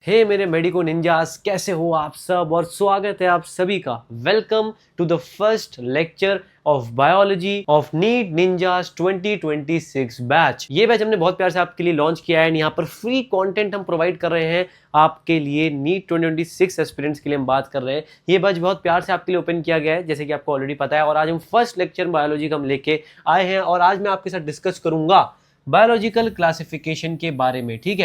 हे मेरे medico ninjas, कैसे हो आप सब। और स्वागत है आप सभी का। Welcome to the first lecture of biology of NEET ninjas 2026 batch. ये बैच हमने बहुत प्यार से आपके लिए लॉन्च किया है। यहाँ पर फ्री कंटेंट हम प्रोवाइड कर रहे हैं आपके लिए। नीट 2026 एस्पिरेंट्स के लिए हम बात कर रहे हैं। ये बैच बहुत प्यार से आपके लिए ओपन किया गया है, जैसे कि आपको ऑलरेडी पता है। और आज हम फर्स्ट लेक्चर बायोलॉजी का हम लेके आए हैं और आज मैं आपके साथ डिस्कस करूंगा बायोलॉजिकल क्लासिफिकेशन के बारे में। ठीक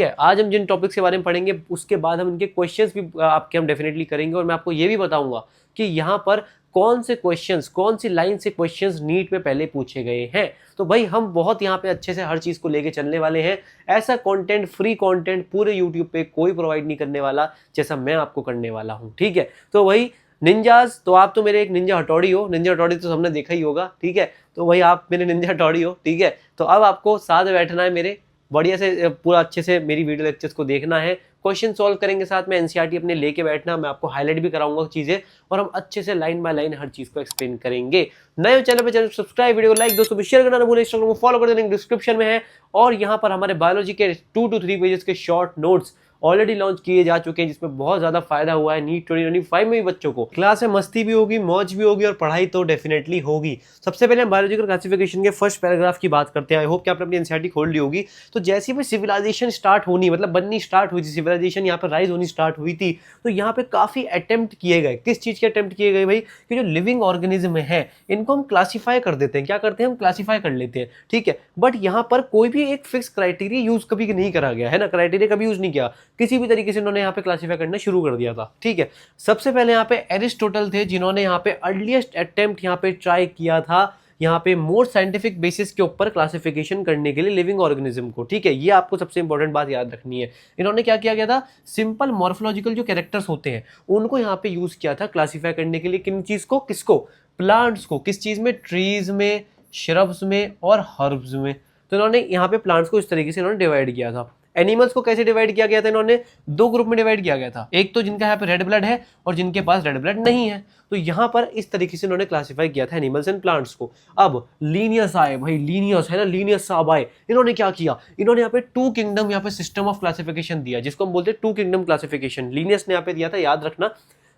है, आज हम जिन टॉपिक्स के बारे में पढ़ेंगे उसके बाद हम इनके क्वेश्चंस भी आपके हम डेफिनेटली करेंगे। और मैं आपको ये भी बताऊंगा कि यहाँ पर कौन से क्वेश्चंस, कौन सी लाइन से क्वेश्चंस नीट में पहले पूछे गए हैं। तो भाई हम बहुत यहाँ पे अच्छे से हर चीज को लेके चलने वाले हैं। ऐसा कंटेंट, फ्री कंटेंट पूरे यूट्यूब पे कोई प्रोवाइड नहीं करने वाला जैसा मैं आपको करने वाला हूँ। ठीक है, तो वही निंजास, तो आप तो मेरे एक निंजा हथौड़ी हो। निंजा हथौड़ी तो हमने देखा ही होगा। ठीक है, तो वही आप मेरे निंजा हथौड़ी हो। ठीक है, तो अब आपको साथ में बैठना है मेरे, बढ़िया से पूरा अच्छे से मेरी वीडियो लेक्चर्स को देखना है। क्वेश्चन सॉल्व करेंगे साथ में, एनसीईआरटी अपने लेके बैठना। मैं आपको हाईलाइट भी कराऊंगा चीजें और हम अच्छे से लाइन बाय लाइन हर चीज को एक्सप्लेन करेंगे। नए चैनल पे, चैनल सब्सक्राइब, वीडियो को लाइक, दोस्तों को शेयर करना ना भूलें, इंस्टाग्राम को फॉलो कर दें, लिंक डिस्क्रिप्शन में है। और यहाँ पर हमारे बायोलॉजी के 2 to 3 पेजेस के शॉर्ट नोट्स ऑलरेडी लॉन्च किए जा चुके हैं, जिसमें बहुत ज्यादा फायदा हुआ है नीट 2025 में भी बच्चों को। क्लास में मस्ती भी होगी, मौज भी होगी और पढ़ाई तो डेफिनेटली होगी। सबसे पहले हम बायोलॉजिकल क्लासिफिकेशन के फर्स्ट पैराग्राफ की बात करते हैं। आई होप कि आपने अपनी एनसीईआरटी खोल ली होगी। तो जैसी भी सिविलाइजेशन स्टार्ट होनी, मतलब बननी स्टार्ट हुई थी, सिविलाइजेशन यहाँ पर राइज होनी स्टार्ट हुई थी, तो यहाँ पे काफी अटेम्प्ट किए गए। किस चीज के अटेम्प्ट किए गए भाई? कि जो लिविंग ऑर्गेनिज्म है इनको हम क्लासीफाई कर देते हैं। क्या करते हैं? हम क्लासीफाई कर लेते हैं। ठीक है, बट यहाँ पर कोई भी एक फिक्स क्राइटेरिया यूज कभी नहीं करा गया है ना, क्राइटेरिया कभी यूज नहीं किया। किसी भी तरीके से इन्होंने यहाँ पे क्लासीफाई करना शुरू कर दिया था। ठीक है, सबसे पहले यहाँ पे एरिस्टोटल थे, जिन्होंने यहाँ पे अर्लीस्ट अटेम्प्ट यहाँ पे ट्राई किया था यहाँ पे मोर साइंटिफिक बेसिस के ऊपर क्लासिफिकेशन करने के लिए लिविंग ऑर्गेनिज्म को। ठीक है, ये आपको सबसे इंपॉर्टेंट बात याद रखनी है। इन्होंने क्या किया गया था? सिंपल मॉर्फोलॉजिकल जो कैरेक्टर्स होते हैं उनको यहाँ पे यूज किया था क्लासीफाई करने के लिए। किन चीज को? किसको? प्लांट्स को। किस चीज में? ट्रीज में, श्रब्स में और हर्ब्स में। तो इन्होंने यहाँ पे प्लांट्स को इस तरीके से इन्होंने डिवाइड किया था। एनिमल्स को कैसे डिवाइड किया गया था? इन्होंने 2 ग्रुप में डिवाइड किया गया था। एक तो जिनका यहाँ पे रेड ब्लड है और जिनके पास रेड ब्लड नहीं है। तो यहाँ पर इस तरीके से इन्होंने क्लासिफाई किया था एनिमल्स एंड प्लांट्स को। अब लीनियस आए भाई, लीनियस है ना, लीनियस साहब आए। इन्होंने क्या किया? इन्होंने यहाँ पे 2 किंगडम यहाँ पे सिस्टम ऑफ क्लासिफिकेशन दिया, जिसको हम बोलते हैं 2 किंगडम क्लासिफिकेशन। लीनियस ने यहाँ पे दिया था, याद रखना।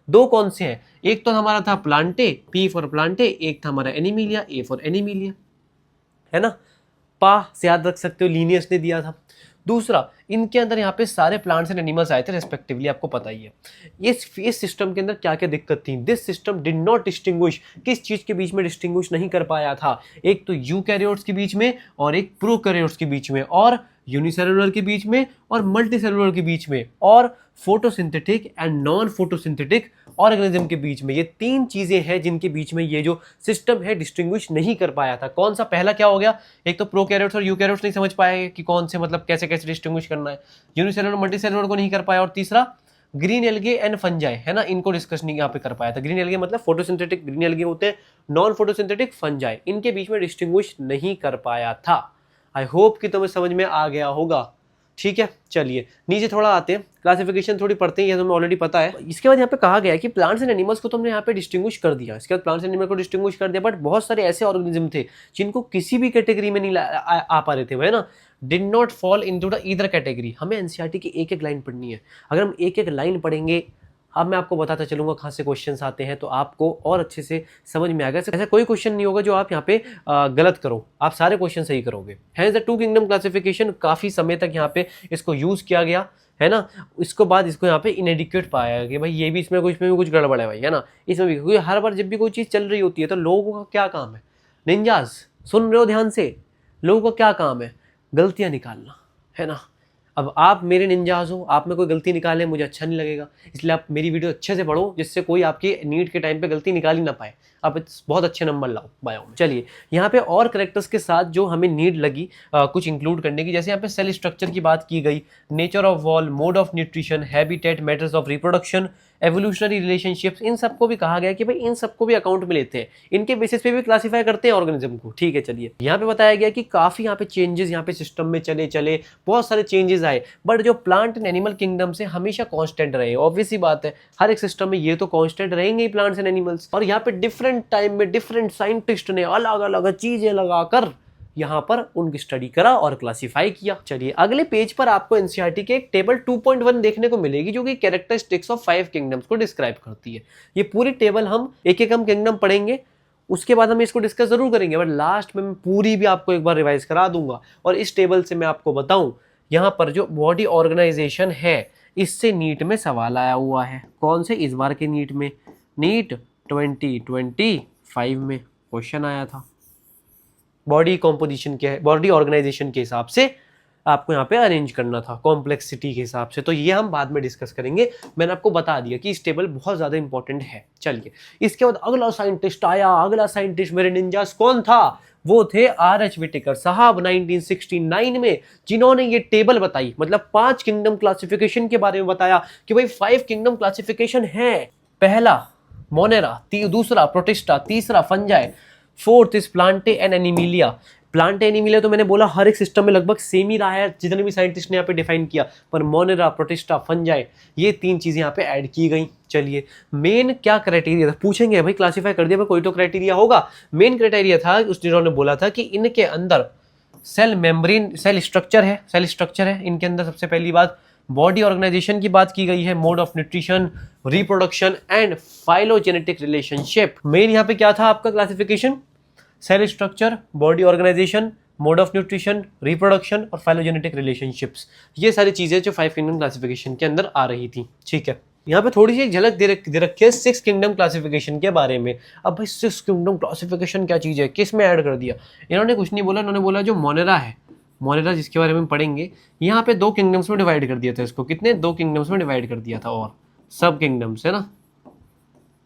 2 कौन से हैं? एक तो हमारा था प्लांटे, पी फॉर प्लांटे। एक था हमारा एनिमिलिया, ए फॉर एनिमिलिया, है ना। पा से याद रख सकते हो, लीनियस ने दिया था। दूसरा, इनके अंदर यहाँ पे सारे प्लांट्स एंड एनिमल्स आए थे रेस्पेक्टिवली, आपको पता ही है। इस सिस्टम के अंदर क्या क्या दिक्कत थी? This system did not distinguish, किस चीज के बीच में डिस्टिंग्विश नहीं कर पाया था? एक तो यूकैरियोट्स के बीच में और एक प्रोकैरियोट्स के बीच में, और यूनिसेलुलर के बीच में और मल्टीसेलुलर के बीच में, और photosynthetic and non photosynthetic organism के बीच में। ये 3 चीजें हैं जिनके बीच में ये जो सिस्टम है डिस्टिंग्विश नहीं कर पाया था। कौन सा? पहला क्या हो गया? एक तो प्रोकैरियोट्स और यूकैरियोट्स नहीं समझ पाए कि कौन से, मतलब कैसे कैसे डिस्टिंग्विश करना है। यूनिसेलुलर मल्टीसेलुलर को नहीं कर पाया। और तीसरा, ग्रीन एल्गे एंड फंजाई, है ना, इनको डिस्कस नहीं यहाँ पे कर पाया था। ग्रीन एल्गे मतलब फोटोसिंथेटिक ग्रीन एल्गे होते हैं, नॉन फोटोसिंथेटिक फंजाई, इनके बीच में डिस्टिंग्विश नहीं कर पाया था। आई होप कि तुम्हें समझ में आ गया होगा। ठीक है, चलिए नीचे थोड़ा आते हैं, क्लासिफिकेशन थोड़ी पढ़ते हैं, ये तुम्हें ऑलरेडी पता है। इसके बाद यहाँ पे कहा गया है कि प्लांट्स एंड एनिमल्स को तुमने यहाँ पे डिस्टिंग्विश कर दिया। इसके बाद प्लांट्स एंड एनिमल को डिस्टिंग्विश कर दिया, बट बहुत सारे ऐसे ऑर्गेनिज्म थे जिनको किसी भी कैटेगरी में नहीं आ पा रहे थे, है ना। Did not fall into the either category. हमें एनसीईआरटी की एक एक लाइन पढ़नी है। अगर हम एक एक लाइन पढ़ेंगे, अब मैं आपको बताता चलूंगा कहाँ से क्वेश्चंस आते हैं, तो आपको और अच्छे से समझ में आएगा। ऐसा कोई क्वेश्चन नहीं होगा जो आप यहाँ पे गलत करो, आप सारे क्वेश्चन सही करोगे। हैंस द 2 किंगडम क्लासिफिकेशन, काफी समय तक यहाँ पे इसको यूज किया गया, है ना। इसको बाद इसको यहाँ पे इनएडिक्वेट पाया कि भाई ये भी इसमें भी कुछ गड़बड़ है भाई, है ना। इसमें भी, क्योंकि हर बार जब भी कोई चीज चल रही होती है तो लोगों का क्या काम है? निंजास सुन रहे हो ध्यान से? लोगों का क्या काम है? गलतियां निकालना, है ना। अब आप मेरे निंजास हो, आप में कोई गलती निकाले मुझे अच्छा नहीं लगेगा, इसलिए आप मेरी वीडियो अच्छे से पढ़ो, जिससे कोई आपकी नीट के टाइम पे गलती निकाल ही ना पाए। आप बहुत अच्छे नंबर लाओ बायो में। चलिए यहाँ पे और करेक्टर्स के साथ जो हमें नीड लगी कुछ इंक्लूड करने की, जैसे यहाँ पे सेल स्ट्रक्चर की बात की गई, nature of wall, mode of nutrition, habitat, matters of reproduction, evolutionary relationships, इन सबको भी कहा गया कि भाई इन सबको भी अकाउंट में लेते हैं, इनके बेसिस पे भी क्लासिफाई करते हैं ऑर्गेनिज्म को। ठीक है, चलिए यहाँ पे बताया गया कि काफी यहाँ पे चेंजेस यहाँ पे सिस्टम में चले बहुत सारे चेंजेस आए, बट जो प्लांट एंड एनिमल किंगडम से हमेशा कांस्टेंट रहे। ऑब्वियस सी बात है, हर एक सिस्टम में ये तो कांस्टेंट रहेंगे ही, प्लांट्स एंड एनिमल्स। और यहाँ पे डिफरेंट टाइम में डिफरेंट साइंटिस्ट ने अलग अलग चीजें लगाकर यहाँ पर उनकी स्टडी करा और क्लासिफाई किया। चलिए अगले पेज पर आपको एनसीईआरटी के एक टेबल 2.1 देखने को मिलेगी जो कि कैरेक्टरिस्टिक्स ऑफ 5 किंगडम्स को डिस्क्राइब करती है। ये पूरी टेबल हम एक एक हम किंगडम पढ़ेंगे, उसके बाद हम इसको डिस्कस जरूर करेंगे, बट लास्ट में मैं पूरी भी आपको एक बार रिवाइज करा दूंगा। और इस टेबल से मैं आपको बताऊं, यहाँ पर जो बॉडी ऑर्गेनाइजेशन है इससे नीट में सवाल आया हुआ है। कौन से? इस बार के नीट में, नीट 2025 में क्वेश्चन आया था। बॉडी कॉम्पोजिशन क्या है, बॉडी ऑर्गेनाइजेशन के हिसाब से आपको यहाँ पे अरेंज करना था, कॉम्प्लेक्सिटी के हिसाब से। तो ये हम बाद में डिस्कस करेंगे। मैंने आपको बता दिया कि इस टेबल बहुत ज्यादा इंपॉर्टेंट है। चलिए इसके बाद अगला साइंटिस्ट आया। अगला साइंटिस्ट मेरे निंजास कौन था? वो थे आर.एच. व्हिटेकर साहब 1969 में, जिन्होंने ये टेबल बताई, मतलब 5 किंगडम क्लासिफिकेशन के बारे में बताया कि भाई 5 किंगडम क्लासिफिकेशन है। पहला मोनेरा, दूसरा प्रोटिस्टा, तीसरा fungi, fourth is Plantae and Animalia. Plantae Animalia तो मैंने बोला हर एक सिस्टम में लगभग सेम ही रहा है जितने भी साइंटिस्ट ने यहाँ पे डिफाइन किया, पर मोनेरा, प्रोटिस्टा, फंजाई, ये 3 चीजें यहाँ पे ऐड की गई। चलिए मेन क्या क्राइटेरिया था पूछेंगे, भाई क्लासिफाई कर दिया पर कोई तो क्राइटेरिया होगा। मेन क्राइटेरिया था उस जिन्होंने बोला था कि इनके अंदर सेल मेम्ब्रेन, सेल स्ट्रक्चर है इनके अंदर। सबसे पहली बात बॉडी ऑर्गेनाइजेशन की बात की गई है, mode of nutrition, reproduction and phylogenetic relationship. Main यहाँ पे क्या था आपका classification? Cell structure, body organization, mode of nutrition, reproduction और फाइलोजेनेटिक रिलेशनशिप्स। ये सारी चीजें जो 5 किंगडम क्लासिफिकेशन के अंदर आ रही थी। ठीक है, यहाँ पे थोड़ी सी एक झलक दे रखी है 6 किंगडम क्लासिफिकेशन के बारे में। अब भाई 6 किंगडम क्लासिफिकेशन क्या चीज है, किस में ऐड कर दिया? इन्होंने कुछ नहीं बोला, इन्होंने बोला जो मोनेरा है, मोनेरा जिसके बारे में पढ़ेंगे, यहाँ पे 2 किंगडम्स में डिवाइड कर दिया था इसको। कितने? 2 किंगडम्स में डिवाइड कर दिया था, और सब किंगडम्स है ना।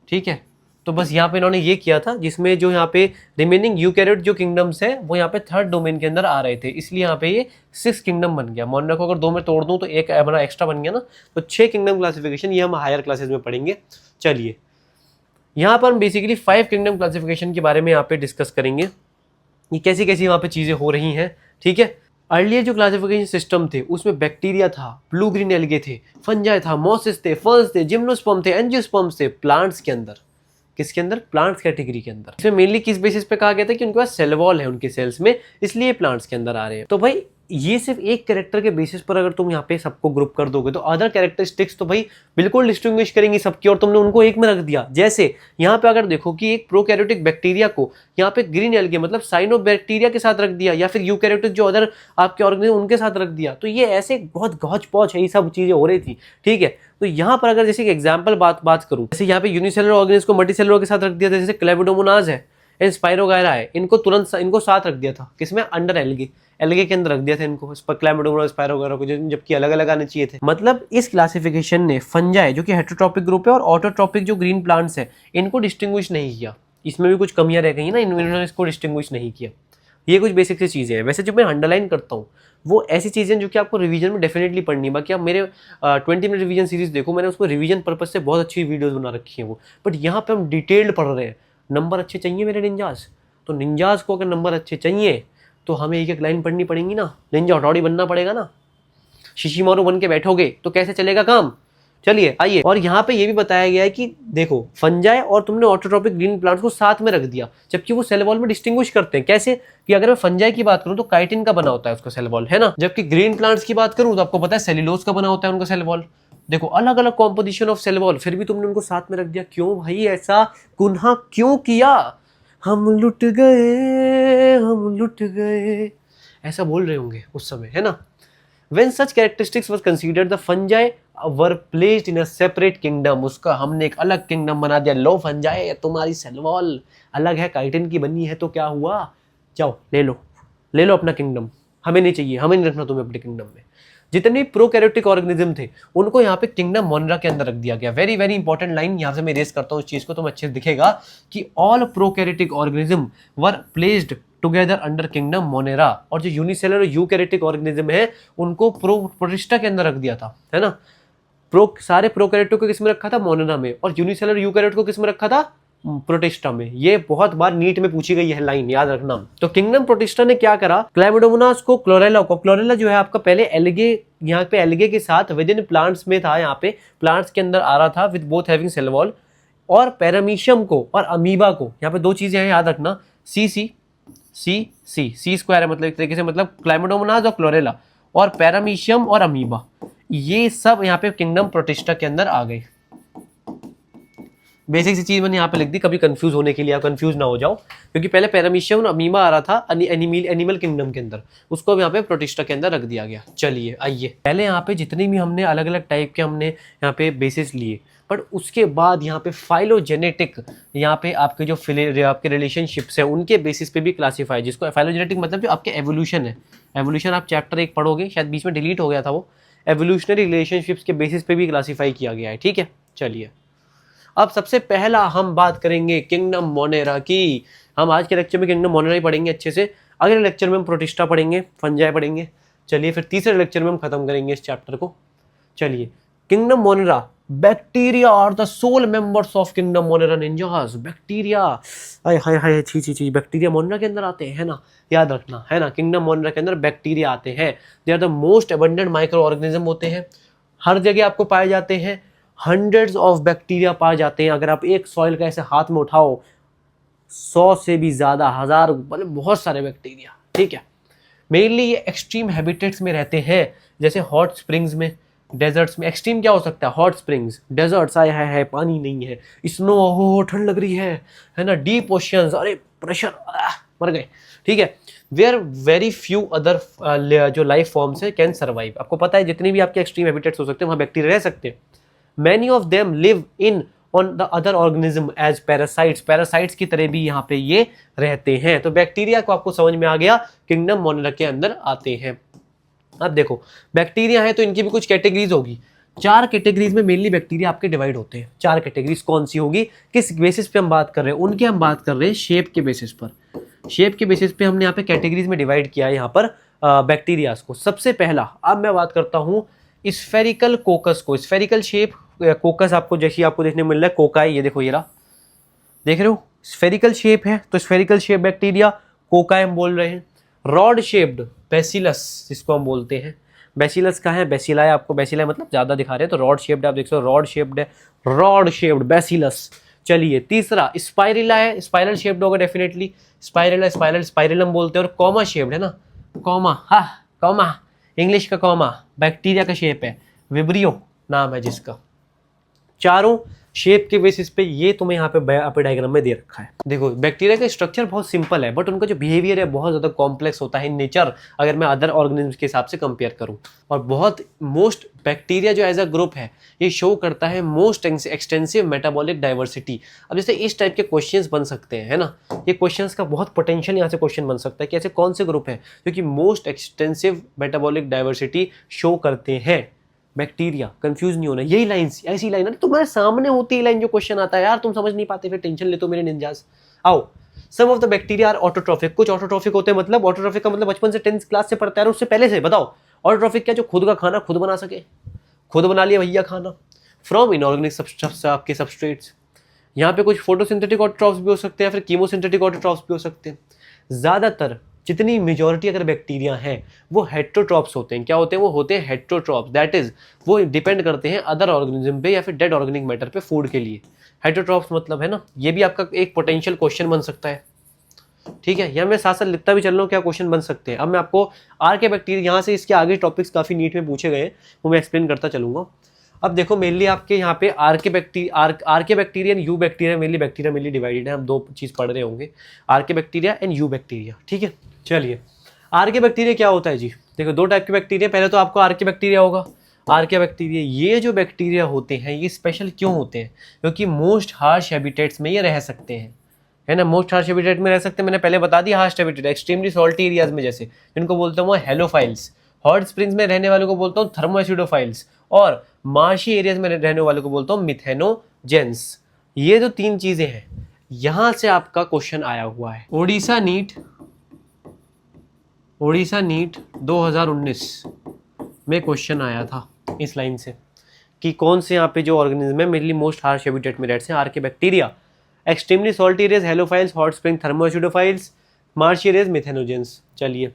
ठीक है, तो बस यहाँ पे इन्होंने ये किया था जिसमें जो यहाँ पे रिमेनिंग यूकैरियोट जो किंगडम्स है वो यहाँ पे 3rd डोमेन के अंदर आ रहे थे, इसलिए यहाँ पे ये 6 किंगडम बन गया। मोनेरा को अगर 2 में तोड़ दूं तो एक हमारा एक्स्ट्रा बन गया ना, तो 6 किंगडम क्लासिफिकेशन ये हम हायर क्लासेस में पढ़ेंगे। चलिए यहाँ पर हम बेसिकली 5 किंगडम क्लासिफिकेशन के बारे में यहाँ पे डिस्कस करेंगे, ये कैसी कैसी वहाँ पे चीजें हो रही हैं। ठीक है, अर्लियर जो क्लासिफिकेशन सिस्टम थे उसमें बैक्टीरिया था, ब्लू ग्रीन एल्गे थे, फंजाई था, मॉसेस थे, फर्न्स थे, जिम्नोस्पर्म थे, एंजियोस्पर्म्स थे। प्लांट्स के अंदर, किसके अंदर? प्लांट्स कैटेगरी के अंदर। इसमें मेनली किस बेसिस पे कहा गया था कि उनके पास सेल वॉल है उनके सेल्स में, इसलिए प्लांट्स के अंदर आ रहे हैं। तो भाई ये सिर्फ एक कैरेक्टर के बेसिस पर अगर तुम यहाँ पे सबको ग्रुप कर दोगे तो अदर कैरेक्टरिस्टिक्स तो भाई बिल्कुल डिस्टिंग्विश करेंगी सबकी, और तुमने उनको एक में रख दिया। जैसे यहाँ पे अगर देखो कि एक प्रोकैरियोटिक बैक्टीरिया को यहाँ पे ग्रीन एल्गे मतलब साइनोबैक्टीरिया के साथ रख दिया, या फिर यूकैरियोटिक जो अदर आपके ऑर्गेनिज्म उनके साथ रख दिया, तो ये ऐसे बहुत गौच पौच है, ये सब चीजें हो रही थी। ठीक है, तो यहाँ पर अगर जैसे एग्जाम्पल बात करूँ, जैसे यहाँ पे यूनिसेलुलर ऑर्गेनिज्म को मल्टीसेलुलर के साथ रख दिया था, जैसे क्लेबिडोमोनाज है, स्पाइरोगायरा है, इनको तुरंत इनको साथ रख दिया था, किसमें? अंडर एल्गे के अंदर रख दिया था इनको, क्लेबिडोमोनाज, स्पाइरोगायरा को, जबकि अलग अलग आने चाहिए थे। मतलब इस क्लासिफिकेशन ने फंजाई जो कि हेटेरोट्रॉपिक ग्रुप है और ऑटोट्रॉपिक जो ग्रीन प्लांट्स है इनको डिस्टिंग्विश नहीं किया। इसमें भी कुछ कमियां रह गई ना, इन्होंने इसको डिस्टिंग्विश नहीं किया। ये कुछ बेसिक सी चीजें हैं। वैसे जो मैं अंडरलाइन करता हूँ वो ऐसी चीजें जो कि आपको रिवीजन में डेफिनेटली पढ़नी है। बाकी आप मेरे 20 मिनट रिवीजन सीरीज देखो, मैंने उसको रिवीजन पर्पज से बहुत अच्छी वीडियोस बना रखी हैं वो, बट यहाँ पे हम डिटेल्ड पढ़ रहे हैं। नंबर अच्छे चाहिए मेरे निंजास, तो निंजास को अगर नंबर अच्छे चाहिए तो हमें एक एक लाइन पढ़नी पड़ेगी ना, निंजा हटौड़ी बनना पड़ेगा ना। शिशिमारू बन के बैठोगे तो कैसे चलेगा काम? चलिए आइए, और यहाँ पे ये भी बताया गया है कि देखो फंजाई और तुमने ऑटोट्रॉपिक ग्रीन प्लांट्स को साथ में रख दिया, जबकि वो सेल वॉल में डिस्टिंग्विश करते हैं। कैसे? कि अगर मैं फंजाई की बात करूं तो काइटिन का बना होता है उसका सेल वॉल, है ना, जबकि ग्रीन प्लांट्स की बात करूं तो आपको पता है सेल्यूलोज का बना होता है उनका सेल वॉल। देखो अलग अलग कॉम्पोजिशन ऑफ सेल वॉल, फिर भी तुमने उनको साथ में रख दिया। क्यों भाई, ऐसा गुनाह क्यों किया? हम लुट गए, ऐसा बोल रहे होंगे उस समय, है ना। When such characteristics was considered, the fungi were placed in a separate kingdom. उसका हमने एक अलग किंगडम बना दिया। लो फंजाई, तुम्हारी सेल वॉल अलग है, काइटिन की बनी है, तो क्या हुआ? जाओ ले लो अपना किंगडम, हमें नहीं चाहिए, हमें नहीं रखना तुम्हें अपने किंगडम में। जितने प्रोकैरियोटिक ऑर्गेनिज्म थे उनको यहाँ पे किंगडम मोनेरा के अंदर रख दिया गया। वेरी वेरी इंपॉर्टेंट लाइन यहाँ से मैं रेस करता हूँ इस चीज को, तो अच्छे से दिखेगा कि all prokaryotic organism were placed together under kingdom Monera, और जो यूनिसेलुलर यूकैरियोटिक ऑर्गेनिज्म है उनको प्रोटिस्टा के अंदर रख दिया था, है ना। सारे प्रोकैरियोट को किसमें रखा था? मोनेरा में, और यूनिसेलुलर यूकैरियोट को किसमें रखा था? प्रोटिस्टा में। ये बहुत बार नीट में पूछी गई है लाइन, याद रखना। तो किंगडम प्रोटिस्टा ने क्या करा? क्लेबिडोमोनास को, क्लोरेला जो है आपका पहले एल्गे, यहाँ पे एल्गे के साथ विद इन प्लांट्स में था, यहाँ पे प्लांट्स के अंदर आ रहा था with both having cell wall, और पैरामीशियम को और अमीबा को, यहाँ पे 2 चीजें हैं याद रखना, सीसी सी स्क्वायर है, मतलब एक तरीके से मतलब क्लाइमेडोमोनास और क्लोरेला और पैरामीशियम और अमीबा, ये सब यहाँ पे किंगडम प्रोटिस्टा के अंदर आ गए। बेसिक सी चीज मैंने यहाँ पे लिख दी, कभी कंफ्यूज होने के लिए, आप कंफ्यूज ना हो जाओ, क्योंकि पहले पैरामीशियम और अमीबा आ रहा था एनिमल किंगडम के अंदर, उसको अब यहाँ पे प्रोटिस्टा के अंदर रख दिया गया। चलिए आइए, पहले यहाँ पे जितने भी हमने अलग अलग टाइप के हमने यहाँ पे बेसिस लिए, बट उसके बाद यहाँ पे फाइलोजेनेटिक, यहाँ पे आपके जो आपके रिलेशनशिप्स हैं उनके बेसिस पे भी क्लासीफाई, जिसको फाइलोजेनेटिक मतलब जो आपके एवोल्यूशन है, एवोल्यूशन आप चैप्टर 1 पढ़ोगे, शायद बीच में डिलीट हो गया था वो, एवोल्यूशनरी रिलेशनशिप्स के बेसिस पे भी क्लासीफाई किया गया है। ठीक है, चलिए अब सबसे पहला हम बात करेंगे किंगडम मोनेरा की। हम आज के लेक्चर में किंगडम मोनेरा ही पढ़ेंगे अच्छे से, अगले लेक्चर में हम प्रोटिस्टा पढ़ेंगे, फंजाई पढ़ेंगे। चलिए फिर तीसरे लेक्चर में हम खत्म करेंगे इस चैप्टर को। चलिए, kingdom Monera, bacteria are the sole members of kingdom Monera ninjas. Bacteria, hi hi hi, छी, बैक्टीरिया मोनेरा के अंदर आते हैं ना, याद रखना है ना, किंगडम मोनेरा के अंदर बैक्टीरिया आते हैं। They are the most abundant micro organism होते हैं, हर जगह आपको पाए जाते हैं, हंड्रेड्स ऑफ बैक्टीरिया पाए जाते हैं। अगर आप एक सॉइल का ऐसे हाथ में उठाओ, 100 से भी ज्यादा, 1000, मतलब बहुत सारे बैक्टीरिया। ठीक है, मेनली ये एक्सट्रीम हैबिटेट्स में रहते हैं, जैसे हॉट स्प्रिंग्स में, डेजर्ट्स में। एक्सट्रीम क्या हो सकता है? हॉट स्प्रिंग्स, डेजर्ट्स, आए है पानी नहीं है, स्नो, हो ठंड लग रही है ना, डीप ओशियंस, अरे प्रेशर, मर गए। ठीक है, वेयर वेरी फ्यू अदर जो लाइफ फॉर्म्स है कैन सर्वाइव। आपको पता है जितनी भी आपके एक्सट्रीम हैबिटेट्स हो सकते हैं वहाँ बैक्टीरिया रह सकते हैं। Many of them live in on the other organism as parasites। Parasites की तरह भी यहाँ पे ये रहते हैं। तो बैक्टीरिया को आपको समझ में आ गया, किंगडम मोनेरा के अंदर आते हैं। अब देखो, बैक्टीरिया है तो इनकी भी कुछ कैटेगरीज होगी। 4 कैटेगरीज में मेनली बैक्टीरिया आपके डिवाइड होते हैं। 4 कैटेगरीज कौन सी होगी, किस बेसिस पे हम बात कर रहे हैं उनके, हम बात कर रहे हैं शेप के बेसिस पर। शेप के बेसिस पे हमने यहाँ पे कैटेगरीज में डिवाइड किया है यहाँ पर बैक्टीरियाज को। सबसे पहला अब मैं बात करता हूँ स्फेरिकल कोकस को। स्फेरिकल शेप कोकस आपको जैसी आपको देखने को मिल रहा है, कोकाई, ये देखो, ये रहा, देख रहे हो, स्फेरिकल शेप है, तो स्फेरिकल शेप बैक्टीरिया कोकाई हम बोल रहे हैं। रॉड शेप्ड बैसिलस जिसको हम बोलते हैं, बैसिलस का है, बैसिलाई, आपको बैसिलाई मतलब ज्यादा दिखा रहे हैं, तो रॉड शेप्ड आप देख सकते हो, रॉड शेप्ड है, रॉड शेप्ड बैसिलस। चलिए, तीसरा स्पाइरिला है, स्पाइरल शेप्ड होगा डेफिनेटली, स्पाइरिला, स्पाइरलम बोलते हैं। और कॉमा शेप्ड है ना, कॉमा, हाँ कॉमा, इंग्लिश का कॉमा, बैक्टीरिया का शेप है, विब्रियो नाम है जिसका। चारों शेप के बेसिस पे ये तुम्हें यहाँ पे डायग्राम में दे रखा है। देखो, बैक्टीरिया का स्ट्रक्चर बहुत सिंपल है, बट उनका जो बिहेवियर है बहुत ज़्यादा कॉम्प्लेक्स होता है इन नेचर, अगर मैं अदर ऑर्गेनिज्म के हिसाब से कंपेयर करूँ। और बहुत मोस्ट बैक्टीरिया जो एज अ ग्रुप है ये शो करता है मोस्ट एक्सटेंसिव मेटाबॉलिक डाइवर्सिटी। अब जैसे इस टाइप के क्वेश्चंस बन सकते हैं, है ना, ये क्वेश्चंस का बहुत पोटेंशियल यहाँ से क्वेश्चन बन सकता है कि ऐसे कौन से ग्रुप है जो कि most extensive metabolic diversity show करते हैं। बैक्टीरिया, कंफ्यूज नहीं होना, यही लाइंस, ऐसी लाइन है तुम्हारे सामने होती है लाइन जो क्वेश्चन आता है यार, तुम समझ नहीं पाते, फिर टेंशन लेते हो मेरे निंजास। आओ, some of the bacteria are autotrophic. कुछ ऑटोट्रॉफिक होते हैं, मतलब ऑटोट्रॉफिक का मतलब बचपन से 10th क्लास से पढ़ता है, उससे पहले से बताओ, ऑटोट्रॉफिक क्या, जो खुद का खाना खुद बना सके, खुद बना लिया भैया खाना। फ्रॉम इनऑर्गेनिक आपके सबस्ट्रेट्स, यहाँ पे कुछ फोटोसिंथेटिक ऑटोट्रॉफ्स भी हो सकते हैं, फिर कीमोसिंथेटिक ऑटोट्रॉफ्स भी हो सकते हैं। ज्यादातर जितनी मेजॉरिटी अगर बैक्टीरिया हैं वो हेट्रोट्रॉप्स होते हैं। क्या होते हैं? वो होते हैं हेट्रोट्रॉप्स, दैट इज वो डिपेंड करते हैं अदर ऑर्गेनिज्म पे या फिर डेड ऑर्गेनिक मैटर पे फूड के लिए। हेट्रोट्रॉप्स मतलब, है ना, ये भी आपका एक पोटेंशियल क्वेश्चन बन सकता है। ठीक है, यहाँ मैं साथ साथ लिखता भी चल रहा हूँ क्या क्वेश्चन बन सकते हैं। अब मैं आपको आर के बैक्टीरिया, यहाँ से इसके आगे टॉपिक्स काफी नीट में पूछे गए, वो मैं एक्सप्लेन करता चलूंगा। अब देखो, मेनली आपके यहाँ पे आर के bacteria and you bacteria, mainly divided है। हम 2 चीज पढ़ रहे होंगे, आर के बैक्टीरिया एंड यू बैक्टीरिया। ठीक है, चलिए, आर के बैक्टीरिया क्या होता है जी? देखो, 2 टाइप के बैक्टीरिया, पहले तो आपको आर के बैक्टीरिया होगा। आर के बैक्टीरिया, ये जो बैक्टीरिया होते हैं ये स्पेशल क्यों होते हैं? क्योंकि मोस्ट हार्श हैबिटेट्स में ये रह सकते हैं, है ना, मोस्ट हार्श हैबिटेट में रह सकते हैं। मैंने पहले बता दिया, harsh habitat extremely salty areas में, जैसे जिनको बोलता हूँ हेलोफाइल्स। हॉट स्प्रिंग्स में रहने वालों को बोलता हूँ थर्मोएसिडोफाइल्स, और मार्शी एरियाज में रहने वालों को बोलता हूँ मिथेनोजेंस। ये जो 3 चीजें हैं, यहां से आपका क्वेश्चन आया हुआ है। ओडिशा नीट 2019 में क्वेश्चन आया था इस लाइन से कि कौन से यहाँ पे जो ऑर्गेनिज्म है मेनली मोस्ट हार्श हैबिटेट में रहते हैं, archaebacteria, extremely salty areas halophiles, hot spring thermoacidophiles, marshy areas methanogens. चलिए,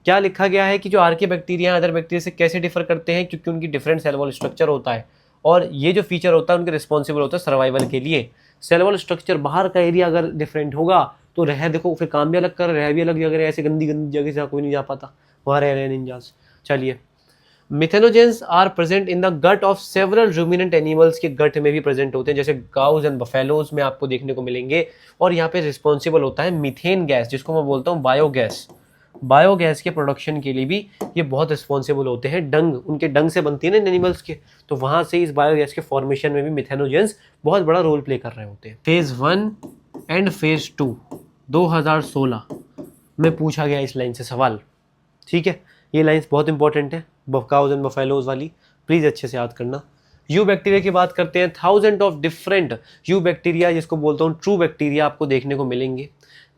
क्या लिखा गया है कि जो आर के बैक्टीरिया अदर बैक्टीरिया से कैसे डिफर करते हैं? क्योंकि उनकी डिफरेंट सेल वॉल स्ट्रक्चर होता है, और ये जो फीचर होता है उनके रिस्पॉन्सिबल होता है सर्वाइवल के लिए। सेल वॉल स्ट्रक्चर, बाहर का एरिया अगर डिफरेंट होगा तो रह देखो फिर काम भी अलग कर, रह भी अलग जगह, ऐसे गंदी गंदी जगह से कोई नहीं जा पाता, वहाँ रह रहे निंजास। चलिए, methanogens are present in the gut of several ruminant animals, के गट में भी प्रेजेंट होते हैं, जैसे काउज एंड बफेलोज में आपको देखने को मिलेंगे। और यहाँ पे रिस्पॉन्सिबल होता है मीथेन गैस, जिसको मैं बोलता हूँ बायोगैस। बायोगैस के प्रोडक्शन के लिए भी ये बहुत रिस्पॉन्सिबल होते हैं। डंग, उनके डंग से बनती है ना एनिमल्स के, तो वहाँ से इस बायोगैस के फॉर्मेशन में भी मिथेनोजेंस बहुत बड़ा रोल प्ले कर रहे होते हैं। फेज 1 एंड फेज 2 2016 में पूछा गया इस लाइन से सवाल, ठीक है। ये लाइंस बहुत इंपॉर्टेंट है, काउज एंड बफेलोज वाली, प्लीज अच्छे से याद करना। यू बैक्टीरिया की बात करते हैं, 1000 ऑफ डिफरेंट यू बैक्टीरिया, जिसको बोलता हूँ ट्रू बैक्टीरिया, आपको देखने को मिलेंगे।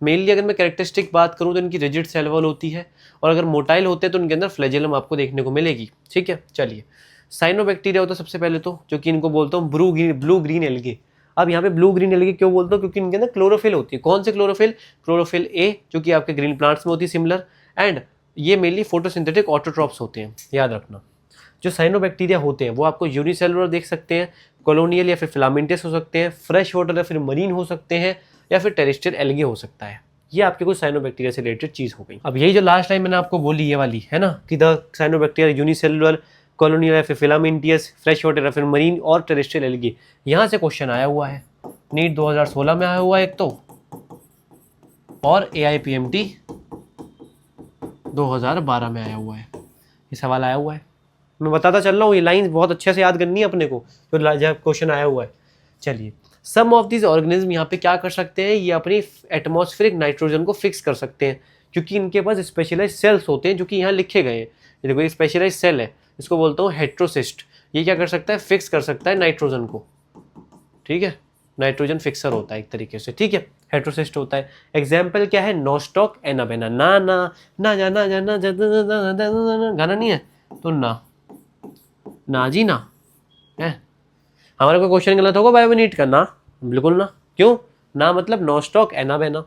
मेनली अगर मैं कैरेक्टरिस्टिक बात करूँ तो इनकी रिजिड सेल वॉल होती है, और अगर मोटाइल होते हैं तो इनके अंदर फ्लैजेलम आपको देखने को मिलेगी, ठीक है। चलिए, साइनोबैक्टीरिया होता है सबसे पहले तो, जो कि इनको बोलता हूँ ब्लू ग्रीन एल्गे। अब यहाँ पे ब्लू ग्रीन एल्गे क्यों बोलता हूँ, क्योंकि इनके अंदर क्लोरोफिल होती है। कौन से क्लोरोफिल? क्लोरोफिल ए, जो कि आपके ग्रीन प्लांट्स में होती है सिमिलर, एंड ये मेनली फोटोसिंथेटिक ऑटोट्रॉप्स होते हैं, याद रखना। जो साइनोबैक्टीरिया होते हैं वो आपको यूनिसेलुलर देख सकते हैं, कॉलोनियल या फिर फिलामेंटस हो सकते हैं, फ्रेश वाटर या फिर मरीन हो सकते हैं, या फिर टेरेस्ट्रियल एल्गे हो सकता है। ये आपके कुछ साइनोबैक्टीरिया से रिलेटेड चीज हो गई। अब यही जो लास्ट टाइम मैंने आपको बोली ये वाली है ना, कि द साइनोबैक्टीरिया यूनिसेलुलर, कॉलोनियल या फिर फिलामेंटियस, फ्रेश वाटर या फिर मरीन और टेरेस्ट्रियल एल्गे, यहाँ से क्वेश्चन आया हुआ है। नीट 2016 में आया हुआ है एक तो, और AIPMT 2012 में आया हुआ है, ये सवाल आया हुआ है। मैं बताता चल रहा हूँ, ये लाइन बहुत अच्छे से याद करनी है अपने को, जो क्वेश्चन आया हुआ है। चलिए, सम ऑफ दिस ऑर्गेनिज्म यहाँ पे क्या कर सकते हैं, ये अपनी एटमॉस्फेरिक नाइट्रोजन को फिक्स कर सकते हैं, क्योंकि इनके पास स्पेशलाइज सेल्स होते हैं, जो कि यहाँ लिखे गए हैं। देखो, ये स्पेशलाइज सेल है, इसको बोलता हूँ हेट्रोसिस्ट। ये क्या कर सकता है? फिक्स कर सकता है नाइट्रोजन को, ठीक है। नाइट्रोजन फिक्सर होता है एक तरीके से, ठीक है, हेट्रोसिस्ट होता है। एग्जाम्पल क्या है? Nostoc, anabaena. ना ना ना जा ना जा ना जा गाना नहीं है तो ना जी ना है। हमारा कोई क्वेश्चन गलत होगा बायोमिनीट का? ना, बिल्कुल ना। क्यों? ना मतलब नोस्टॉक, एनाबेना,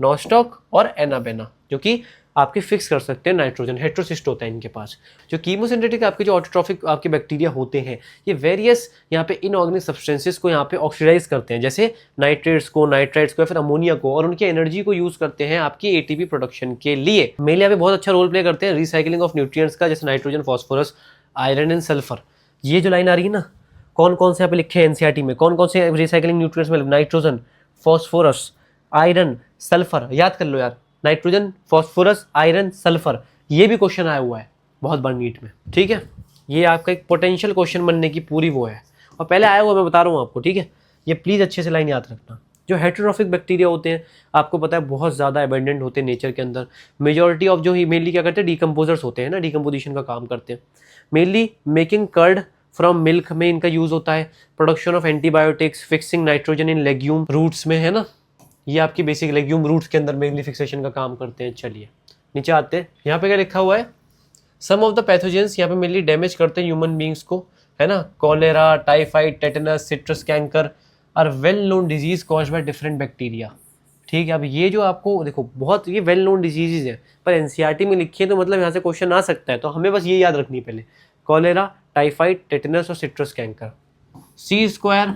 नोस्टॉक और एनाबेना, जो कि आपके फिक्स कर सकते हैं नाइट्रोजन, हेट्रोसिस्ट होता है इनके पास। जो कीमोसिंथेटिक आपके जो ऑटोट्रॉफिक आपके बैक्टीरिया होते हैं, ये वेरियस यहाँ पे इनऑर्गेनिक सब्सटेंसेस को यहाँ पे ऑक्सीडाइज करते हैं, जैसे नाइट्रेट्स को, नाइट्राइट्स को या फिर अमोनिया को, और उनकी एनर्जी को यूज करते हैं आपकी ATP प्रोडक्शन के लिए। मेनली यहाँ पे बहुत अच्छा रोल प्ले करते हैं रिसाइकलिंग ऑफ न्यूट्रिएंट्स का, जैसे nitrogen, phosphorus, iron and sulphur. ये जो लाइन आ रही है ना, कौन कौन से यहाँ पे लिखे हैं NCERT में, कौन कौन से रिसाइकलिंग न्यूट्रिएंट्स में? Nitrogen, phosphorus, iron, sulphur. याद कर लो यार, नाइट्रोजन, फॉस्फोरस, आयरन, सल्फर। ये भी क्वेश्चन आया हुआ है बहुत बार नीट में, ठीक है। ये आपका एक पोटेंशियल क्वेश्चन बनने की पूरी वो है, और पहले आया हुआ मैं बता रहा हूँ आपको, ठीक है। ये प्लीज अच्छे से लाइन याद रखना। जो हेटेरोट्रॉफिक बैक्टीरिया होते हैं, आपको पता है बहुत ज़्यादा एबेंडेंट होते हैं नेचर के अंदर। मेजॉरिटी ऑफ जो ही मेनली क्या करते हैं, डिकम्पोजर्स होते हैं ना, डिकम्पोजिशन का काम करते हैं। Mainly making curd from milk में इनका यूज होता है। Production of antibiotics, fixing nitrogen in legume roots में, है ना। ये आपकी बेसिक लेग्यूम रूट्स के अंदर मेनली फिक्सेशन का काम करते हैं। चलिए नीचे आते हैं, यहाँ पे क्या लिखा हुआ है? सम ऑफ द पैथोजेंस यहाँ पे मेनली डैमेज करते हैं ह्यूमन बींग्स को, है ना। Cholera, typhoid, tetanus, citrus canker are well known disease caused by different bacteria, ठीक है। अब ये जो आपको देखो, बहुत ये वेल नोन डिजीजेज है, पर NCERT में लिखी है, तो मतलब यहाँ से क्वेश्चन आ सकता है, तो हमें बस ये याद रखनी है पहले, कॉलेरा, टाइफाइड, टेटनस और citrus canker. C²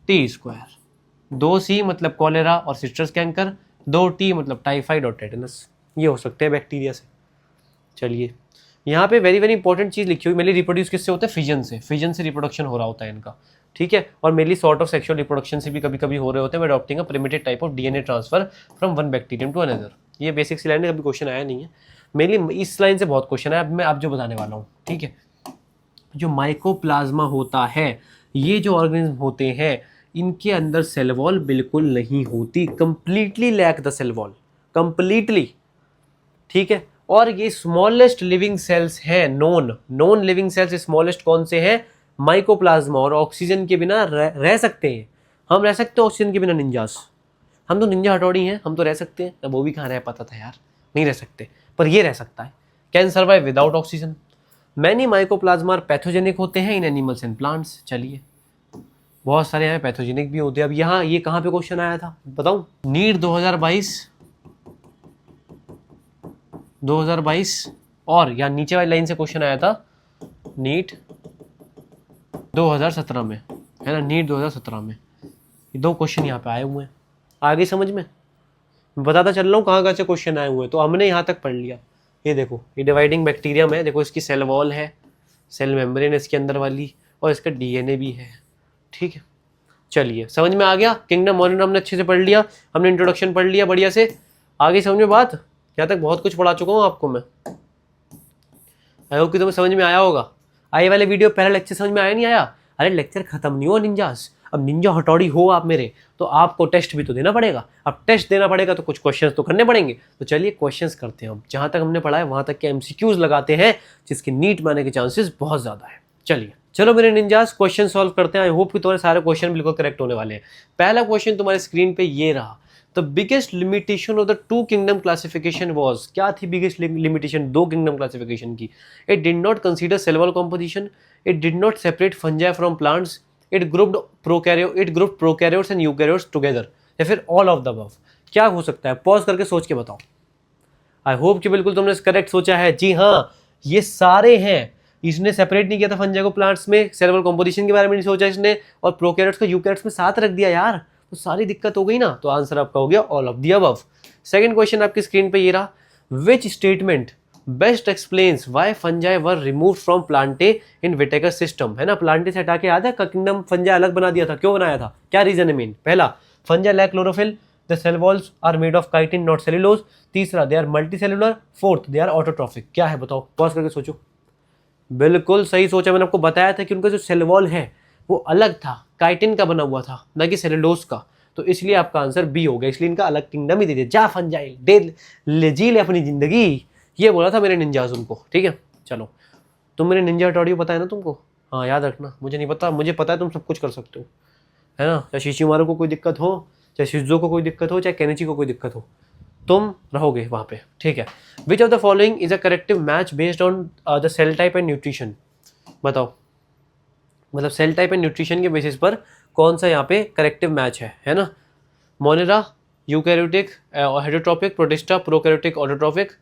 T², 2C मतलब कॉलेरा और सिट्रस कैंकर, 2T मतलब टाइफाइड और टेटनस। ये हो सकते हैं बैक्टीरिया से। चलिए, यहाँ पे वेरी वेरी इंपॉर्टेंट चीज़ लिखी हुई, मेनली रिप्रोड्यूस किससे होता है? फिजन से। फिजन से रिप्रोडक्शन हो रहा होता है इनका, ठीक है। और mainly sort of sexual reproduction से भी कभी कभी हो रहे होते हैं, by adopting a primitive type of DNA transfer from one bacterium to another. ये बेसिक सी लाइन है, कभी क्वेश्चन आया नहीं है। मेनली इस लाइन से बहुत क्वेश्चन है, अब मैं आप जो बताने वाला हूँ, ठीक है। जो माइकोप्लाज्मा होता है, ये जो ऑर्गेनिज्म होते हैं, इनके अंदर सेल वॉल बिल्कुल नहीं होती, completely lack the cell wall, completely, ठीक है। और ये स्मॉलेस्ट लिविंग सेल्स हैं, नॉन लिविंग सेल्स स्मॉलेस्ट कौन से हैं? माइकोप्लाज्मा। और ऑक्सीजन के बिना रह सकते हैं, हम रह सकते हैं ऑक्सीजन के बिना निंजास? हम तो निंजा हटौड़ी हैं, हम तो रह सकते हैं। अब वो भी कहाँ रह पाता था यार, नहीं रह सकते, पर ये रह सकता है। Can survive without oxygen. Many mycoplasma pathogenic होते हैं इन एनिमल्स एंड प्लांट्स। चलिए, बहुत सारे यहाँ पैथोजेनिक भी होते हैं। अब यहाँ ये कहाँ पे क्वेश्चन आया था बताऊं? नीट 2022 और या नीचे वाली लाइन से क्वेश्चन आया था नीट 2017 में, है ना। नीट 2017 में ये 2 क्वेश्चन यहाँ पे आए हुए हैं। आगे समझ में? मैं बताता चल रहा हूँ कहाँ कहाँ से क्वेश्चन आए हुए हैं। तो हमने यहाँ तक पढ़ लिया। ये देखो, ये डिवाइडिंग बैक्टीरियम है, देखो इसकी सेल वॉल है, सेल मेम्ब्रेन है इसके अंदर वाली, और इसका डीएनए भी है। ठीक है, चलिए समझ में आ गया। किंगडम मोनिटर हमने अच्छे से पढ़ लिया, हमने इंट्रोडक्शन पढ़ लिया बढ़िया से। आगे समझ में बात, यहाँ तक बहुत कुछ पढ़ा चुका हूँ आपको मैं। आई होप कि तुम्हें समझ में आया होगा। आए वाले वीडियो पहला लेक्चर समझ में आया नहीं आया? अरे लेक्चर खत्म नहीं हुआ निंजास, अब निंजा हथौड़ी हो आप मेरे, तो आपको टेस्ट भी तो देना पड़ेगा। अब टेस्ट देना पड़ेगा तो कुछ क्वेश्चंस तो करने पड़ेंगे। तो चलिए क्वेश्चंस करते हैं हम, जहां तक हमने पढ़ा है वहां तक के एमसीक्यूज लगाते हैं, जिसके नीट में आने के चांसेस बहुत ज्यादा है। चलिए चलो मेरे निंजास क्वेश्चन सॉल्व करते हैं। आई होप कि तुम्हारे सारे क्वेश्चन बिल्कुल करेक्ट होने वाले हैं। पहला क्वेश्चन तुम्हारे स्क्रीन पे ये रहा, the biggest limitation of the two kingdom classification was. क्या थी बिगेस्ट लिमिटेशन दो किंगडम क्लासिफिकेशन की? It did not consider cell wall composition, it did not separate fungi from plants, it grouped prokaryotes and eukaryotes together, या फिर all of the above. क्या हो सकता है? पॉज करके सोच के बताओ। आई होप कि बिल्कुल तुमने करेक्ट सोचा है। जी हाँ, ये सारे हैं। इसने सेपरेट नहीं किया था फंजाई को प्लांट्स में, सेल वॉल कॉम्पोजिशन के बारे में नहीं सोचा इसने, और प्रोकैरियोट्स को यूकैरियोट्स में साथ रख दिया यार, तो सारी दिक्कत हो गई ना। तो आंसर आपका हो गया all of the above. Second question आपकी स्क्रीन पे ये रहा, which statement best explains why fungi were removed from plantae in Whittaker system. है ना, प्लांटे से हटा के याद है किंगडम फंजाई अलग बना दिया था। क्यों बनाया था? क्या रीजन है मेन? पहला, fungi lack chlorophyll, the cell walls are made of chitin not cellulose. तीसरा, they are multicellular. Fourth, they are autotrophic. क्या है बताओ, पॉज करके सोचो। बिल्कुल सही सोचा। मैंने आपको बताया था कि उनका जो सेल वॉल है वो अलग था, काइटिन का बना हुआ था, ना कि सेल्यूलोज का। तो इसलिए आपका आंसर बी हो गया। इसलिए इनका अलग किंगडम ही दे दिया। जा फंजाई दे ले, जी ले अपनी जिंदगी, ये बोला था मेरे निंजाज उनको। ठीक है, चलो तुम मेरे निंजा हटोड़ी पता है ना तुमको? हाँ याद रखना, मुझे नहीं पता, मुझे पता है तुम सब कुछ कर सकते हो, है ना। चाहे शिशिमारू को कोई दिक्कत हो, चाहे शिजुओ को कोई दिक्कत हो, चाहे केनिची को कोई दिक्कत हो, तुम रहोगे वहाँ पे। ठीक है, which of the following is a corrective match based on the cell type and nutrition. बताओ, मतलब सेल टाइप एंड न्यूट्रिशन के बेसिस पर कौन सा यहाँ पे करेक्टिव मैच है ना। Monera eukaryotic heterotrophic, protista prokaryotic autotrophic,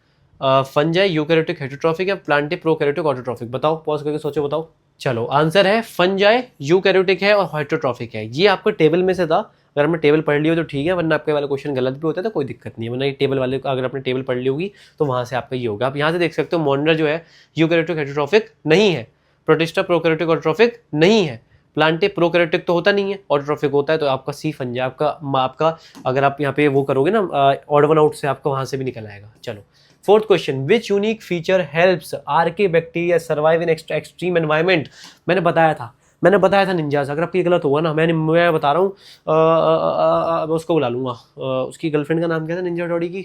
fungi eukaryotic heterotrophic, या प्लांटे प्रोकैरियोटिक ऑटोट्रॉपिक। बताओ, पॉज करके सोचो, बताओ। चलो आंसर है फंजाई यूकैरियोटिक है और हेटरोट्रॉपिक है। ये आपको टेबल में से था, अगर आपने टेबल पढ़ ली हो तो ठीक है, वरना आपके वाला क्वेश्चन गलत भी होता है तो कोई दिक्कत नहीं है। वरना ये टेबल वाले, अगर आपने टेबल पढ़ ली होगी तो वहाँ से आपका ये होगा। आप यहाँ से देख सकते हो मोनेरा जो है यूकैरियोटिक हेटरोट्रॉपिक नहीं है, प्रोटिस्टा प्रोकैरियोटिक ऑटोट्रॉपिक नहीं है, प्लांटे प्रोकैरियोटिक तो होता नहीं है, ऑटोट्रॉपिक होता है। तो आपका सी फंजाई आपका अगर आप यहाँ पे वो करोगे ना ऑड वन आउट से, आपका वहाँ से भी निकल आएगा। चलो fourth question, which unique feature helps archaebacteria survive in extreme environment. मैंने बताया था निंजास। अगर आपकी गलत हुआ ना, मैं बता रहा हूँ, मैं उसको बुला लूंगा, उसकी गर्लफ्रेंड का नाम क्या था निंजा हथौड़ी की,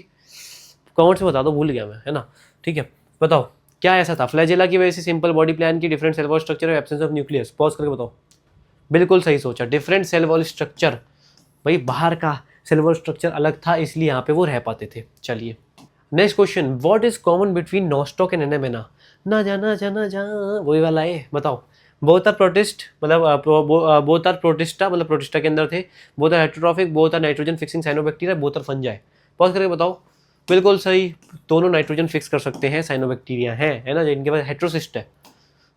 कमेंट से बता दो, भूल गया मैं, है ना। ठीक है, बताओ क्या ऐसा था? फ्लैजेला की वजह से, सिंपल बॉडी प्लान की, different cell wall structure, absence of nucleus. Pause करके बताओ। बिल्कुल सही सोचा, डिफरेंट सेल वॉल स्ट्रक्चर। भाई बाहर का सेल वॉल स्ट्रक्चर अलग था, इसलिए यहाँ पे वो रह पाते थे। चलिए next question, what is common between Nostoc and एनेमेना। ना जा वही वाला है, बताओ। बोथ आर प्रोटिस्ट, मतलब बोथ आर प्रोटिस्टा, मतलब प्रोटिस्टा के अंदर थे। Both are heterotrophic, both are nitrogen fixing cyanobacteria, both are fungi. Pause करके बताओ। बिल्कुल सही, दोनों नाइट्रोजन फिक्स कर सकते हैं, साइनोबैक्टीरिया है ना, जिनके पास हेट्रोसिस्ट है।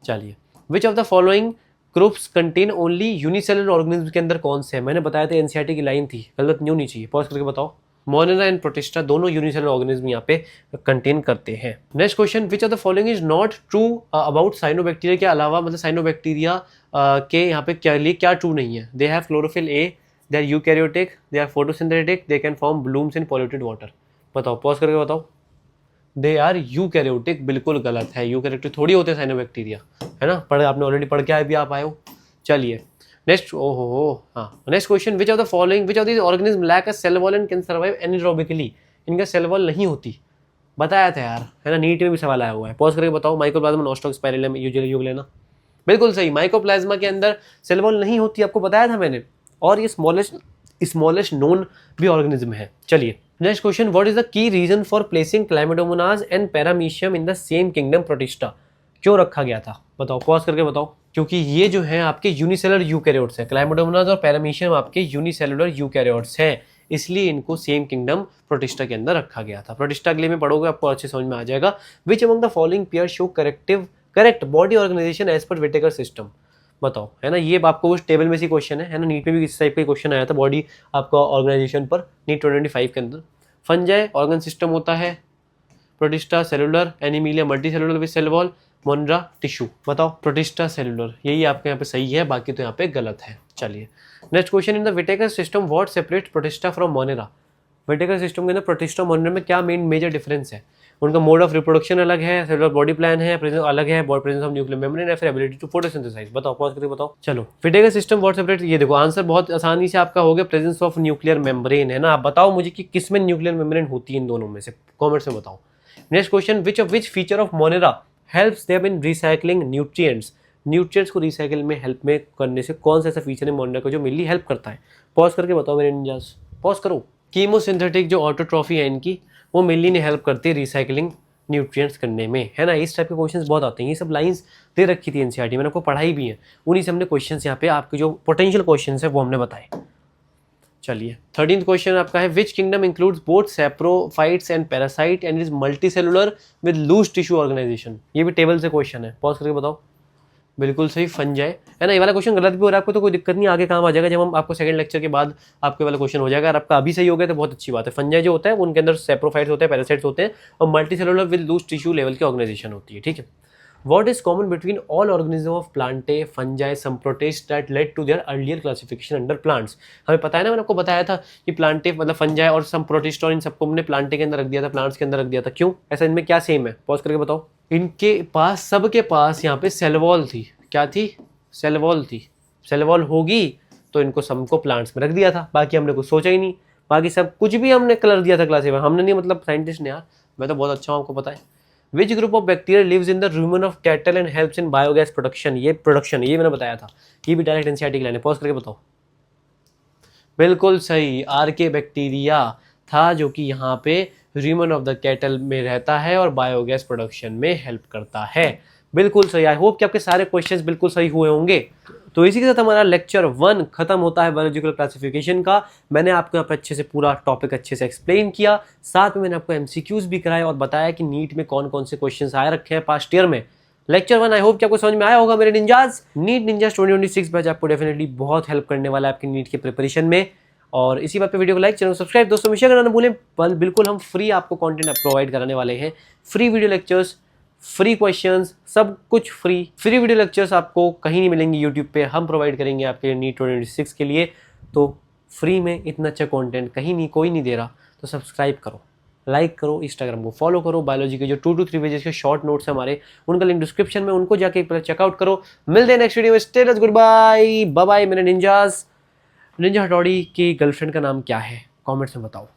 चलिए, विच of the following groups contain only unicellular organism के अंदर कौन से है? मैंने बताया था एनसीईआरटी की लाइन थी, गलत न्यू नहीं चाहिए। पॉज करके बताओ। मोनेरा एंड प्रोटिस्टा दोनों यूनिसेलुलर ऑर्गेनिज्म यहाँ पे कंटेन करते हैं। Next question, which of the following is not true about cyanobacteria के अलावा, मतलब साइनोबैक्टीरिया के यहाँ पे क्या ट्रू नहीं है? They have chlorophyll a, they are eukaryotic, they are photosynthetic, they can form blooms in polluted water. बताओ, पॉज करके बताओ। दे आर यूकैरियोटिक, बिल्कुल गलत है। यूकैरियोटिक थोड़ी होते हैं साइनोबैक्टीरिया, है ना, आपने ऑलरेडी पढ़ के आए भी आप आए हो। चलिए नेक्स्ट, हाँ next question, which of the following, which of this organism lack a cell wall and can survive anaerobically. इनका सेल वॉल नहीं होती, बताया था यार, है ना, नीट में भी सवाल आया हुआ है। पॉज करके बताओ। Mycoplasma, Nostoc, Spirillum, Euglena. बिल्कुल सही, माइकोप्लाज्मा के अंदर सेल वॉल नहीं होती, आपको बताया था मैंने, और ये स्मॉलेस्ट नोन भी ऑर्गेनिज्म है। चलिए next question, what is the key reason for placing Chlamydomonas and Paramecium in the same kingdom Protista. क्यों रखा गया था? बताओ, पॉज करके बताओ। क्योंकि ये जो है आपके यूनिसेलुलर यूकैरियोट्स है, क्लाइमेडोमोनाज और पैरामीशियम आपके यूनिसेलुलर यूकैरियोट्स हैं, इसलिए इनको सेम किंगडम प्रोटिस्टा के अंदर रखा गया था। प्रोटिस्टा अगले में पढ़ोगे, आपको अच्छे समझ में आ जाएगा। Which among the following pair show correct body organization as per Whittaker system. बताओ, है ना, ये आपको उस टेबल में से क्वेश्चन है ना, नीट में भी इस टाइप का क्वेश्चन आया था बॉडी आपका ऑर्गेनाइजेशन पर, नीट 2025 के अंदर। फंजाई ऑर्गन सिस्टम होता है, Protista cellular, Animalia multi cellular with cell wall, Monera tissue. बताओ प्रोटिस्टा सेलुलर, यही आपके यहाँ पे सही है, बाकी तो यहाँ पे गलत है। चलिए next question, in the Whittaker system what separate protista from monera. Whittaker system के अंदर प्रोटिस्टा मोनेरा में क्या मेजर डिफरेंस है? उनका मोड ऑफ रिप्रोडक्शन अलग है, सेलुलर बॉडी प्लान है, प्रेजेंस अलग है, body presence of nuclear membrane है, फिर एबिलिटी टू फोटोसिंथेसाइज। बताओ पॉज करके बताओ। चलो विटेकर सिस्टम व्हाट सेपरेट, ये देखो आंसर बहुत आसानी से आपका हो गया, प्रेजेंस ऑफ न्यूक्लियर मेम्ब्रेन है ना। आप बताओ मुझे कि किस में न्यूक्लियर मेम्ब्रेन होती है इन दोनों में से, कॉमेंट्स में बताओ। Next question, which feature of Monera helps them in recycling nutrients. Nutrients को रिसाइकिल में हेल्प में करने से कौन सा ऐसा फीचर है मोनेरा का जो मेनली हेल्प करता है? पॉज करके बताओ मेरे निंजास, पॉज करो। कीमोसिंथेटिक जो ऑटोट्रॉफी है इनकी, वो मेनली ने हेल्प करती है रिसाइकलिंग न्यूट्रिएंट्स करने में, है ना। इस टाइप के क्वेश्चंस बहुत आते हैं, ये सब लाइंस दे रखी थी एनसीईआरटी, मैंने आपको पढ़ाई भी है, उन्हीं से हमने क्वेश्चंस यहाँ पे आपके जो पोटेंशियल क्वेश्चंस है वो हमने बताए। चलिए 13th क्वेश्चन आपका है, which kingdom includes both saprophytes and parasite and is multi cellular with loose tissue organization. ये भी टेबल से क्वेश्चन है, पॉज करके बताओ। बिल्कुल सही, फंजाई, है ना। ये वाला क्वेश्चन गलत भी हो रहा है आपको तो कोई दिक्कत नहीं, आगे काम आ जाएगा जब हम आपको सेकंड लेक्चर के बाद आपके वाला क्वेश्चन हो जाएगा। और आपका अभी सही हो गया तो बहुत अच्छी बात है। फंजाई जो होता है उनके अंदर सैप्रोफाइट्स होते हैं, पैरासाइट्स होते हैं, और multi cellular with loose tissue level की ऑर्गेनाइजेशन होती है, ठीक है। What is common between all organisms of plantae, fungi, some protists that led to their earlier classification under plants? हमें पता है ना, मैंने आपको बताया था कि प्लांटे मतलब फंजाई और सम प्रोटिस्ट और इन सबको हमने प्लांटे के अंदर रख दिया था, प्लांट्स के अंदर रख दिया था। क्यों ऐसा, इनमें क्या सेम है? पॉज करके बताओ। इनके पास, सबके पास यहाँ पे सेल वॉल थी। क्या थी? सेल वॉल थी। सेल वॉल होगी तो इनको सबको प्लांट्स में रख दिया था, बाकी हमने कुछ सोचा ही नहीं, बाकी सब कुछ भी हमने कलर दिया था क्लास में, हमने नहीं, मतलब साइंटिस्ट ने यार, मैं तो बहुत अच्छा हूँ, आपको पता है। Which group of bacteria lives in the rumen of cattle and helps in biogas production? ये प्रोडक्शन, ये मैंने बताया था, ये भी डायरेक्ट एनसीईआरटी की लाइन है, पॉज करके बताओ। बिल्कुल सही, आर्के बैक्टीरिया था जो कि यहाँ पे रूमेन ऑफ द कैटल में रहता है और बायोगैस प्रोडक्शन में हेल्प करता है। बिल्कुल सही। आई होप कि आपके सारे क्वेश्चंस बिल्कुल सही हुए होंगे। तो इसी के साथ हमारा लेक्चर 1 खत्म होता है बायोलॉजिकल क्लासिफिकेशन का। मैंने आपको यहाँ पर अच्छे से पूरा टॉपिक अच्छे से एक्सप्लेन किया, साथ में मैंने आपको एमसीक्यूज भी कराए और बताया कि नीट में कौन कौन से क्वेश्चंस आए रखे हैं पास्ट ईयर में। लेक्चर 1 आई होप कि आपको समझ में आया होगा मेरे निंजाज। नीट निंजाज 2026 बैच आपको डेफिनेटली बहुत हेल्प करने वाला है आपकी नीट की प्रिपरेशन में। और इसी बात पे वीडियो को लाइक, चैनल को सब्सक्राइब, दोस्तों में शेयर करना ना भूलें। बिल्कुल हम फ्री आपको कंटेंट प्रोवाइड कराने वाले हैं, free video lectures, free questions, सब कुछ फ्री वीडियो लेक्चर्स आपको कहीं नहीं मिलेंगे यूट्यूब पे, हम प्रोवाइड करेंगे आपके नीट 2026 के लिए। तो फ्री में इतना अच्छा कंटेंट कहीं नहीं, कोई नहीं दे रहा, तो सब्सक्राइब करो, लाइक करो, इंस्टाग्राम को फॉलो करो। बायोलॉजी के जो 2 to 3 पेजेस के शॉर्ट नोट्स हैं हमारे, उनका लिंक डिस्क्रिप्शन में, उनको जाके एक बार चेकआउट करो। मिलते हैं नेक्स्ट वीडियो में, stay good bye bye bye. मेरे निंजा हथौड़ी की गर्लफ्रेंड का नाम क्या है? कॉमेंट्स में बताओ।